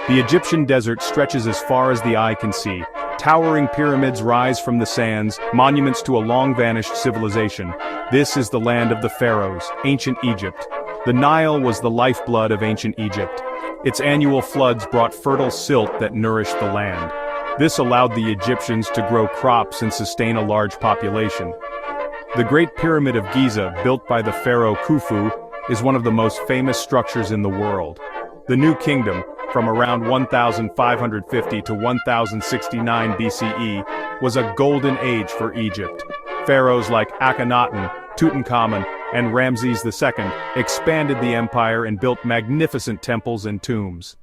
The Egyptian desert stretches as far as the eye can see. Towering pyramids rise from the sands, monuments to a long-vanished civilization. This is the land of the pharaohs, ancient Egypt. The Nile was the lifeblood of ancient Egypt. Its annual floods brought fertile silt that nourished the land. This allowed the Egyptians to grow crops and sustain a large population. The Great Pyramid of Giza, built by the pharaoh Khufu, is one of the most famous structures in the world. The New Kingdom, from around 1550 to 1069 BCE, was a golden age for Egypt. Pharaohs like Akhenaten, Tutankhamun, and Ramses II expanded the empire and built magnificent temples and tombs.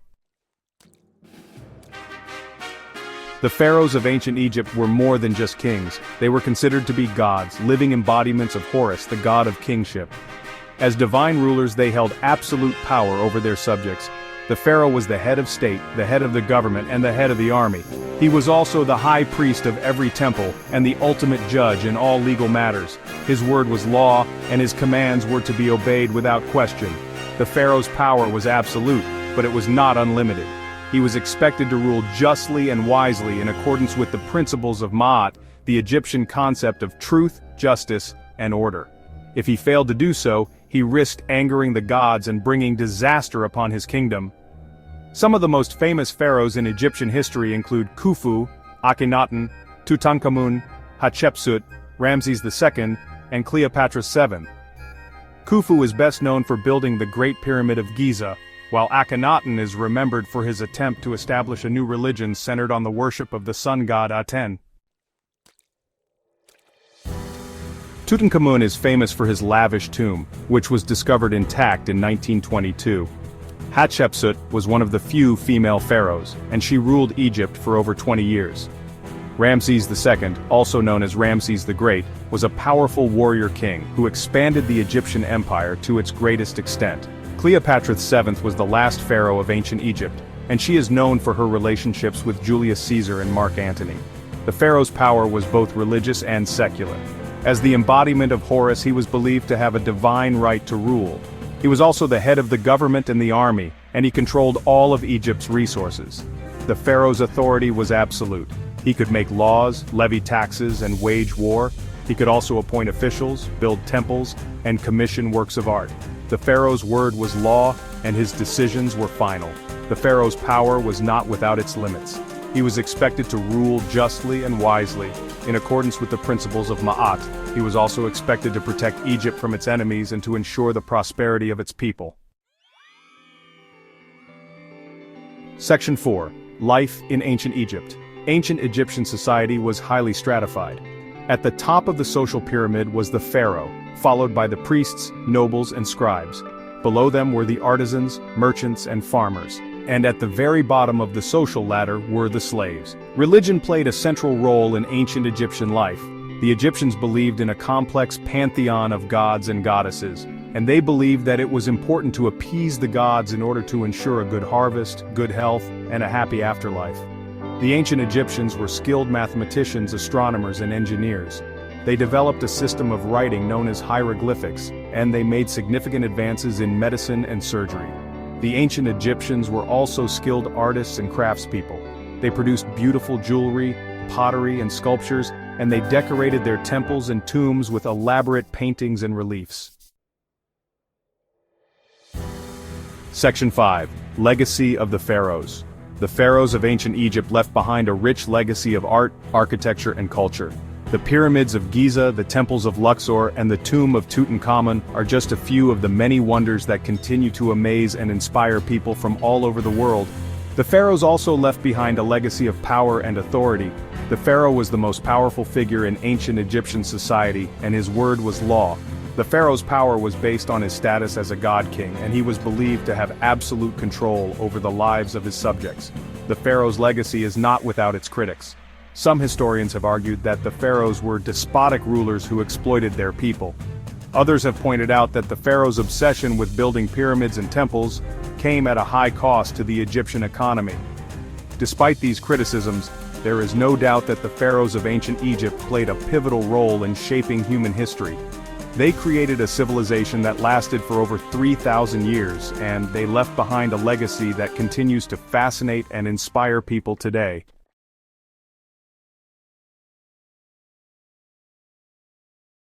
The pharaohs of ancient Egypt were more than just kings. They were considered to be gods, living embodiments of Horus, the god of kingship. As divine rulers, they held absolute power over their subjects. The pharaoh was the head of state, the head of the government, and the head of the army. He was also the high priest of every temple, and the ultimate judge in all legal matters. His word was law, and his commands were to be obeyed without question. The pharaoh's power was absolute, but it was not unlimited. He was expected to rule justly and wisely in accordance with the principles of Ma'at, the Egyptian concept of truth, justice, and order. If he failed to do so, he risked angering the gods and bringing disaster upon his kingdom. Some of the most famous pharaohs in Egyptian history include Khufu, Akhenaten, Tutankhamun, Hatshepsut, Ramses II, and Cleopatra VII. Khufu is best known for building the Great Pyramid of Giza, while Akhenaten is remembered for his attempt to establish a new religion centered on the worship of the sun god Aten. Tutankhamun is famous for his lavish tomb, which was discovered intact in 1922. Hatshepsut was one of the few female pharaohs, and she ruled Egypt for over 20 years. Ramses II, also known as Ramses the Great, was a powerful warrior king who expanded the Egyptian empire to its greatest extent. Cleopatra VII was the last pharaoh of ancient Egypt, and she is known for her relationships with Julius Caesar and Mark Antony. The pharaoh's power was both religious and secular. As the embodiment of Horus, he was believed to have a divine right to rule. He was also the head of the government and the army, and he controlled all of Egypt's resources. The pharaoh's authority was absolute. He could make laws, levy taxes, and wage war. He could also appoint officials, build temples, and commission works of art. The pharaoh's word was law, and his decisions were final. The pharaoh's power was not without its limits. He was expected to rule justly and wisely, in accordance with the principles of Ma'at. He was also expected to protect Egypt from its enemies and to ensure the prosperity of its people. Section 4. Life in Ancient Egypt. Ancient Egyptian society was highly stratified. At the top of the social pyramid was the pharaoh, followed by the priests, nobles, and scribes. Below them were the artisans, merchants, and farmers. And at the very bottom of the social ladder were the slaves. Religion played a central role in ancient Egyptian life. The Egyptians believed in a complex pantheon of gods and goddesses, and they believed that it was important to appease the gods in order to ensure a good harvest, good health, and a happy afterlife. The ancient Egyptians were skilled mathematicians, astronomers, and engineers. They developed a system of writing known as hieroglyphics, and they made significant advances in medicine and surgery. The ancient Egyptians were also skilled artists and craftspeople. They produced beautiful jewelry, pottery, and sculptures, and they decorated their temples and tombs with elaborate paintings and reliefs. Section 5. Legacy of the Pharaohs. The pharaohs of ancient Egypt left behind a rich legacy of art, architecture, and culture. The pyramids of Giza, the temples of Luxor, and the tomb of Tutankhamun are just a few of the many wonders that continue to amaze and inspire people from all over the world. The pharaohs also left behind a legacy of power and authority. The pharaoh was the most powerful figure in ancient Egyptian society, and his word was law. The pharaoh's power was based on his status as a god king, and he was believed to have absolute control over the lives of his subjects. The pharaoh's legacy is not without its critics. Some historians have argued that the pharaohs were despotic rulers who exploited their people. Others have pointed out that the pharaoh's obsession with building pyramids and temples came at a high cost to the Egyptian economy. Despite these criticisms, there is no doubt that the pharaohs of ancient Egypt played a pivotal role in shaping human history. They created a civilization that lasted for over 3,000 years, and they left behind a legacy that continues to fascinate and inspire people today.